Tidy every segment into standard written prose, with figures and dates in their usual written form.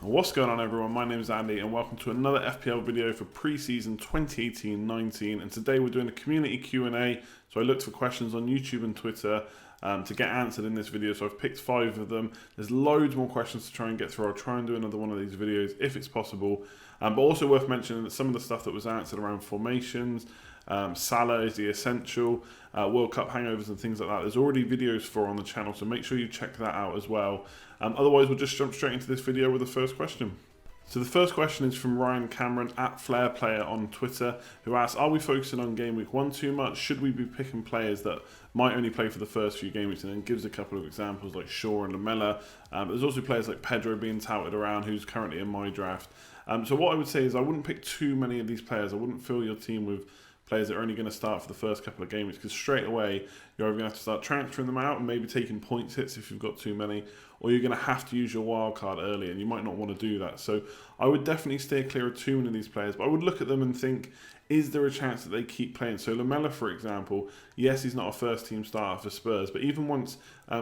What's going on, everyone? My name is Andy and welcome to another FPL video for pre-season 2018-19, and today we're doing a community Q&A. So I looked for questions on YouTube and Twitter to get answered in this video, so I've picked 5 of them. There's loads more questions to try and get through. I'll try and do another one of these videos if it's possible, but also worth mentioning that some of the stuff that was answered around formations, Salah is the essential, World Cup hangovers and things like that, there's already videos for on the channel, so make sure you check that out as well. Otherwise, we'll just jump straight into this video with the first question. So the first question is from Ryan Cameron at FlairPlayer on Twitter, who asks, are we focusing on game week 1 too much? Should we be picking players that might only play for the first few game weeks? And then gives a couple of examples like Shaw and Lamella. There's also players like Pedro being touted around, who's currently in my draft. So what I would say is I wouldn't pick too many of these players. I wouldn't fill your team with players that are only going to start for the first couple of games, because straight away you're either going to have to start transferring them out and maybe taking points hits if you've got too many, or you're going to have to use your wild card early, and you might not want to do that. So I would definitely steer clear of too many of these players, but I would look at them and think, is there a chance that they keep playing? So Lamella, for example, yes, he's not a first team starter for Spurs, but even once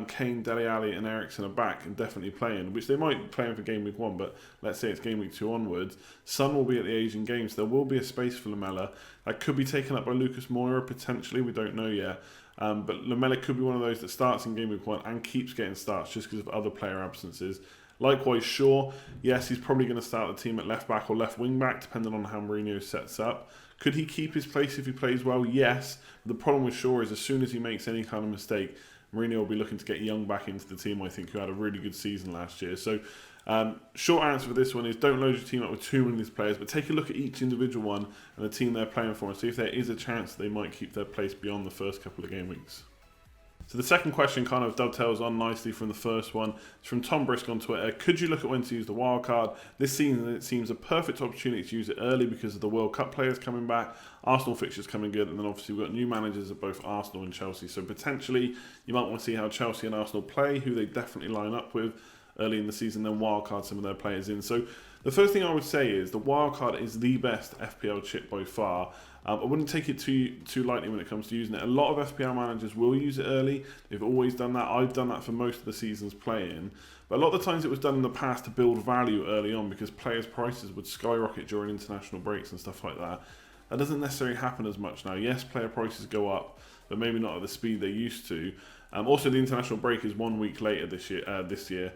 Kane, Dele Alli and Eriksen are back and definitely playing, which they might be playing for game week 1, but let's say it's game week 2 onwards, Son will be at the Asian Games, so there will be a space for Lamella. That could be taken up by Lucas Moura, potentially, we don't know yet. But Lamella could be one of those that starts in game week 1 and keeps getting starts just because of other player absences. Likewise, Shaw, yes, he's probably going to start the team at left back or left wing back, depending on how Mourinho sets up. Could he keep his place if he plays well? Yes. The problem with Shaw is as soon as he makes any kind of mistake, Mourinho will be looking to get Young back into the team, I think, who had a really good season last year. So, short answer for this one is don't load your team up with too many of these players, but take a look at each individual one and the team they're playing for and see if there is a chance they might keep their place beyond the first couple of game weeks. So the second question kind of dovetails on nicely from the first one. It's from Tom Brisk on Twitter. Could you look at when to use the wild card? This season it seems a perfect opportunity to use it early because of the World Cup players coming back, Arsenal fixtures coming good, and then obviously we've got new managers at both Arsenal and Chelsea. So potentially you might want to see how Chelsea and Arsenal play, who they definitely line up with early in the season, then wildcard some of their players in. So the first thing I would say is the wildcard is the best FPL chip by far. I wouldn't take it too lightly when it comes to using it. A lot of FPL managers will use it early. They've always done that. I've done that for most of the seasons playing. But a lot of the times it was done in the past to build value early on because players' prices would skyrocket during international breaks and stuff like that. That doesn't necessarily happen as much now. Yes, player prices go up, but maybe not at the speed they used to. Also, the international break is 1 week later this year.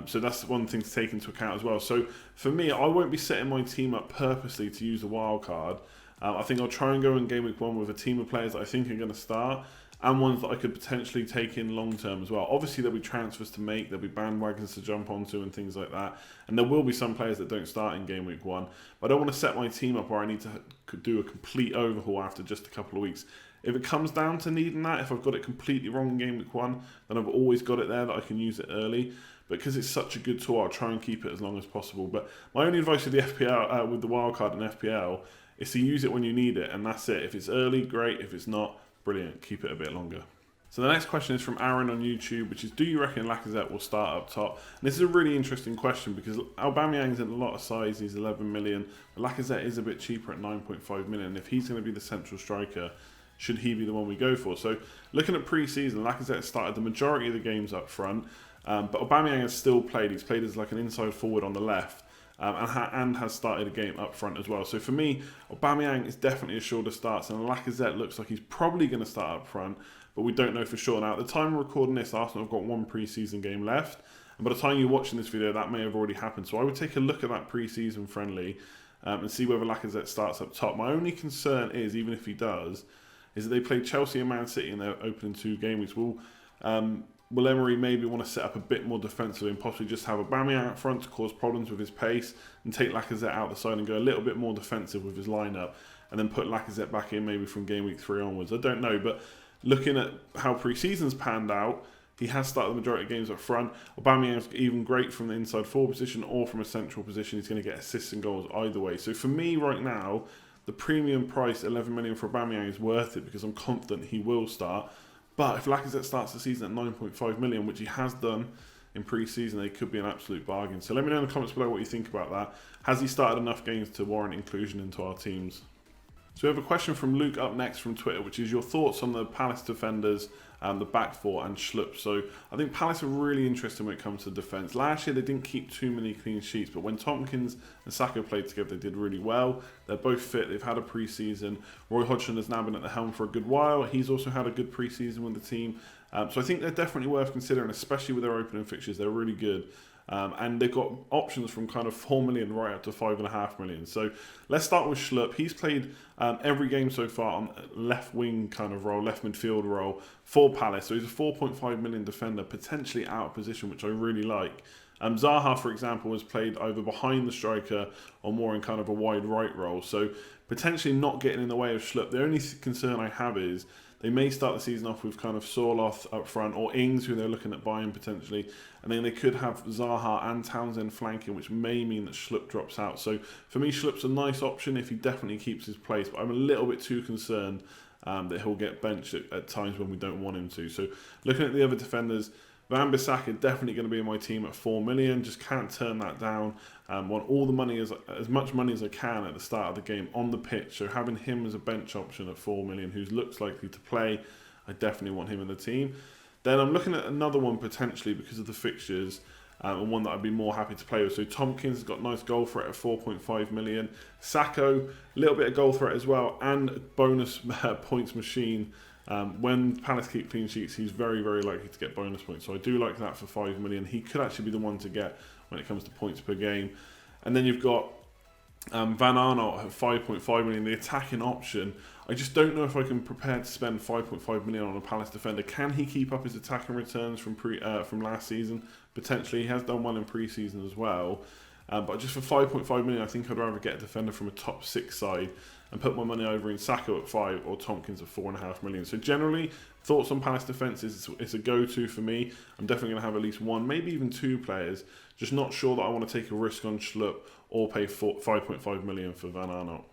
So that's one thing to take into account as well. So for me, I won't be setting my team up purposely to use a wild card. I think I'll try and go in game week 1 with a team of players that I think are going to start and ones that I could potentially take in long term as well. Obviously, there'll be transfers to make, there'll be bandwagons to jump onto and things like that. And there will be some players that don't start in game week 1. But I don't want to set my team up where I need to do a complete overhaul after just a couple of weeks. If it comes down to needing that, if I've got it completely wrong in game week 1, then I've always got it there that I can use it early. But because it's such a good tool, I'll try and keep it as long as possible. But my only advice with the FPL, with the wildcard and FPL, is to use it when you need it, and that's it. If it's early, great. If it's not, brilliant. Keep it a bit longer. So the next question is from Aaron on YouTube, which is, do you reckon Lacazette will start up top? And this is a really interesting question because Aubameyang's in a lot of size. He's 11 million. But Lacazette is a bit cheaper at 9.5 million. If he's going to be the central striker, should he be the one we go for? So looking at pre-season, Lacazette started the majority of the games up front, but Aubameyang has still played. He's played as like an inside forward on the left. And has started a game up front as well. So for me, Aubameyang is definitely a shorter starts, and Lacazette looks like he's probably going to start up front, but we don't know for sure. Now, at the time of recording this, Arsenal have got 1 pre-season game left, and by the time you're watching this video, that may have already happened. So I would take a look at that pre-season friendly and see whether Lacazette starts up top. My only concern is, even if he does, is that they play Chelsea and Man City in their opening 2 game weeks. Will Emery maybe want to set up a bit more defensively and possibly just have Aubameyang up front to cause problems with his pace and take Lacazette out the side and go a little bit more defensive with his lineup and then put Lacazette back in maybe from game week 3 onwards? I don't know, but looking at how pre-season's panned out, he has started the majority of games up front. Aubameyang's even great from the inside forward position or from a central position. He's going to get assists and goals either way. So for me right now, the premium price, 11 million for Aubameyang, is worth it because I'm confident he will start. But if Lacazette starts the season at 9.5 million, which he has done in pre-season, they could be an absolute bargain. So let me know in the comments below what you think about that. Has he started enough games to warrant inclusion into our teams? So we have a question from Luke up next from Twitter, which is your thoughts on the Palace defenders the back four and Schlupp. So I think Palace are really interesting when it comes to defence. Last year they didn't keep too many clean sheets, but when Tompkins and Saka played together, they did really well. They're both fit. They've had a pre-season. Roy Hodgson has now been at the helm for a good while. He's also had a good pre-season with the team. So I think they're definitely worth considering, especially with their opening fixtures. They're really good. And they've got options from kind of 4 million right up to 5.5 million. So let's start with Schlupp. He's played every game so far on left wing kind of role, left midfield role for Palace. So he's a 4.5 million defender, potentially out of position, which I really like. Zaha, for example, has played either behind the striker or more in kind of a wide right role. So potentially not getting in the way of Schlupp. The only concern I have is they may start the season off with kind of Sorloth up front or Ings, who they're looking at buying potentially. And then they could have Zaha and Townsend flanking, which may mean that Schlupp drops out. So for me, Schlupp's a nice option if he definitely keeps his place. But I'm a little bit too concerned that he'll get benched at times when we don't want him to. So looking at the other defenders, Wan-Bissaka definitely going to be in my team at 4 million. Just can't turn that down. Want all the money, as much money as I can at the start of the game on the pitch. So having him as a bench option at 4 million, who looks likely to play, I definitely want him in the team. Then I'm looking at another one potentially because of the fixtures, and one that I'd be more happy to play with. So Tompkins has got nice goal threat at 4.5 million. Sacco, a little bit of goal threat as well, and bonus points machine. When Palace keep clean sheets, he's very, very likely to get bonus points. So I do like that for 5 million. He could actually be the one to get when it comes to points per game. And then you've got Van Arnold at 5.5 million, the attacking option. I just don't know if I can prepare to spend 5.5 million on a Palace defender. Can he keep up his attacking returns from last season? Potentially, he has done well in pre-season as well. But just for 5.5 million, I think I'd rather get a defender from a top 6 side and put my money over in Sacco at 5 or Tompkins at 4.5 million. So generally, thoughts on Palace defence is it's a go-to for me. I'm definitely going to have at least one, maybe even 2 players. Just not sure that I want to take a risk on Schlupp or pay 5.5 million for Van Arnold.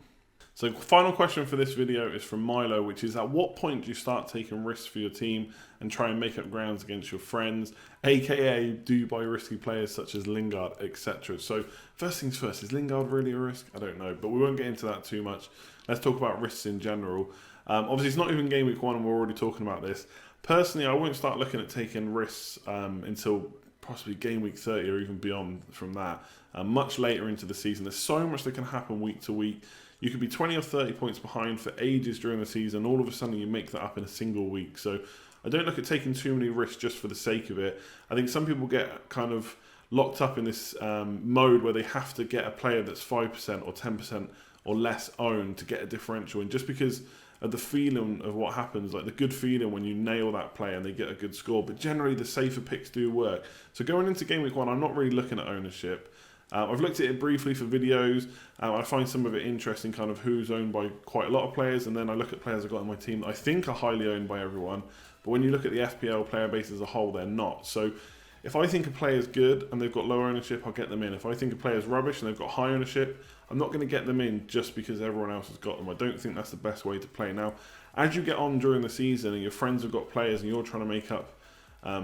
So final question for this video is from Milo, which is, at what point do you start taking risks for your team and try and make up grounds against your friends, aka do you buy risky players such as Lingard, etc. So first things first, is Lingard really a risk? I don't know, but we won't get into that too much. Let's talk about risks in general. Obviously it's not even game week 1 and we're already talking about this. Personally, I won't start looking at taking risks until possibly game week 30 or even beyond from that, much later into the season. There's so much that can happen week to week. You could be 20 or 30 points behind for ages during the season. All of a sudden, you make that up in a single week. So I don't look at taking too many risks just for the sake of it. I think some people get kind of locked up in this mode where they have to get a player that's 5% or 10% or less owned to get a differential. And just because of the feeling of what happens, like the good feeling when you nail that player and they get a good score. But generally, the safer picks do work. So going into game week 1, I'm not really looking at ownership. I've looked at it briefly for videos. I find some of it interesting, kind of who's owned by quite a lot of players, and then I look at players I've got on my team that I think are highly owned by everyone. But when you look at the FPL player base as a whole, they're not. So if I think a player's good and they've got low ownership, I'll get them in. If I think a player's rubbish and they've got high ownership, I'm not going to get them in just because everyone else has got them. I don't think that's the best way to play. Now, as you get on during the season and your friends have got players and you're trying to make up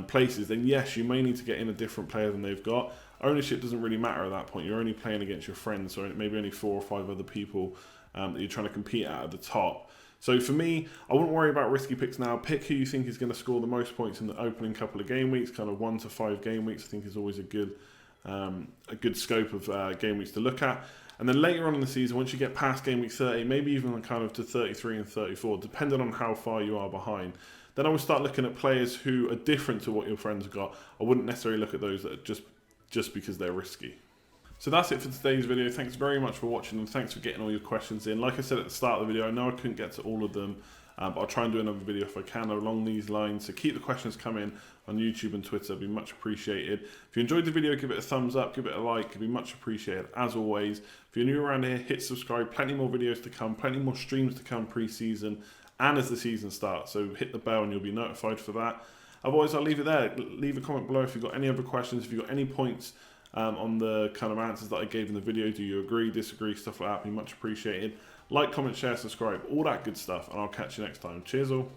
places, then yes, you may need to get in a different player than they've got. Ownership doesn't really matter at that point. You're only playing against your friends, so maybe only 4 or 5 other people that you're trying to compete at the top. So for me, I wouldn't worry about risky picks now. Pick who you think is going to score the most points in the opening couple of game weeks, kind of 1 to 5 game weeks. I think is always a good scope of game weeks to look at. And then later on in the season, once you get past game week 30, maybe even kind of to 33 and 34, depending on how far you are behind, then I would start looking at players who are different to what your friends have got. I wouldn't necessarily look at those that are just because they're risky. So that's it for today's video. Thanks very much for watching and thanks for getting all your questions in. Like I said at the start of the video, I know I couldn't get to all of them, but I'll try and do another video if I can along these lines. So keep the questions coming on YouTube and Twitter. It'd be much appreciated. If you enjoyed the video, give it a thumbs up, give it a like. It'd be much appreciated as always. If you're new around here, hit subscribe. Plenty more videos to come, plenty more streams to come pre-season and as the season starts. So hit the bell and you'll be notified for that. Otherwise, I'll leave it there. Leave a comment below if you've got any other questions, if you've got any points on the kind of answers that I gave in the video. Do you agree, disagree, stuff like that? Be much appreciated. Like, comment, share, subscribe, all that good stuff, and I'll catch you next time. Cheers all.